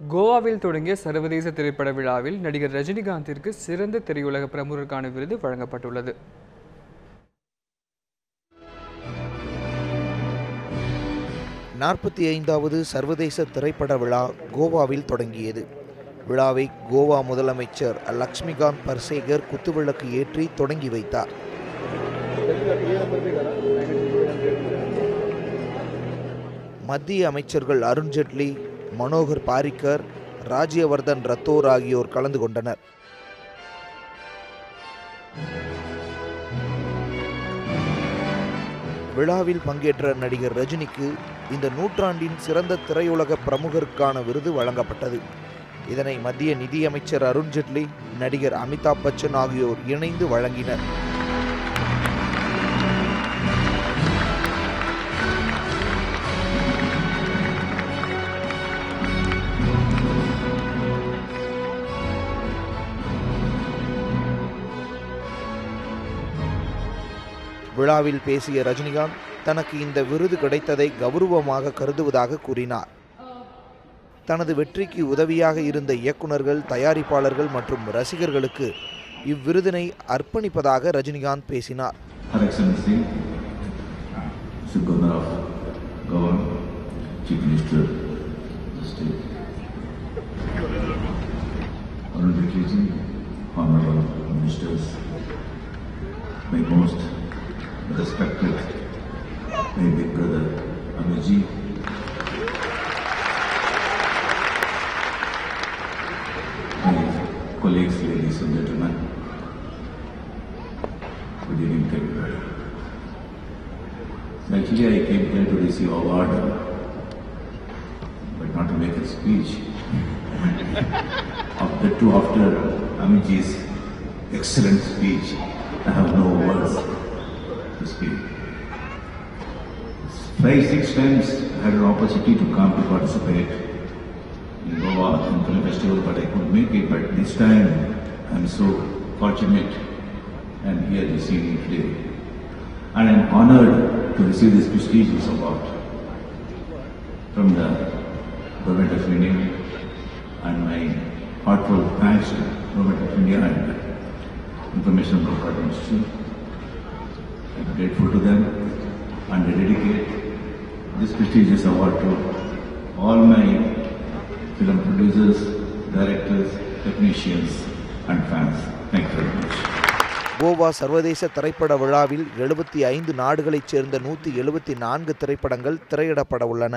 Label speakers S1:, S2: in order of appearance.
S1: கோவாவில் தொடங்கிய சர்வதேச திரைப்பட விழாவில் நடிகர் ரஜினிகாந்திற்கு சிறந்த திரையுலக பிரமுகருக்கான விருது வழங்கப்பட்டுள்ளது.
S2: வது சர்வதேச திரைப்பட விழா கோவாவில் தொடங்கியது. விழாவை கோவா முதலமைச்சர் லக்ஷ்மிகாந்த் பர்சேகர் குத்துவிளக்கு ஏற்றி தொடங்கி வைத்தார். மத்திய அமைச்சர்கள் அருண் ஜெட்லி, மனோகர் பாரிக்கர், ராஜ்யவர்தன் ரத்தோர் ஆகியோர் கலந்து கொண்டனர். விழாவில் பங்கேற்ற நடிகர் ரஜினிக்கு இந்த நூற்றாண்டின் சிறந்த திரையுலக பிரமுகருக்கான விருது வழங்கப்பட்டது. இதனை மத்திய நிதியமைச்சர் அருண் ஜெட்லி, நடிகர் அமிதாப் பச்சன் ஆகியோர் இணைந்து வழங்கினர். விழாவில் பேசிய ரஜினிகாந்த் தனக்கு இந்த விருது கிடைத்ததை கௌரவமாக கருதுவதாக கூறினார். தனது வெற்றிக்கு உதவியாக இருந்த இயக்குநர்கள், தயாரிப்பாளர்கள் மற்றும் ரசிகர்களுக்கு இவ்விருதினை அர்ப்பணிப்பதாக ரஜினிகாந்த் பேசினார்.
S3: Respected my big brother Amirji, my colleagues, ladies and gentlemen, good evening to everybody. Actually, I came here to receive award, but not to make a speech. After Amirji's excellent speech, I have no words to speak. 5-6 times I had an opportunity to come to participate in Goa in film festival, but I couldn't make it. But this time I am so fortunate and here this evening today, and I am honoured to receive this prestigious award from the Government of India, and my heartfelt thanks to Government of India and Information Broadcasting Institute. I am grateful to them and I dedicate this prestigious award to all my film producers, directors, technicians and fans. Thank you very much.
S2: Goa சர்வதேச திரைப்பட விழாவில் 75 நாடுகளைச் சேர்ந்த 174 திரைப்படங்கள் திரையிடப்பட உள்ளன.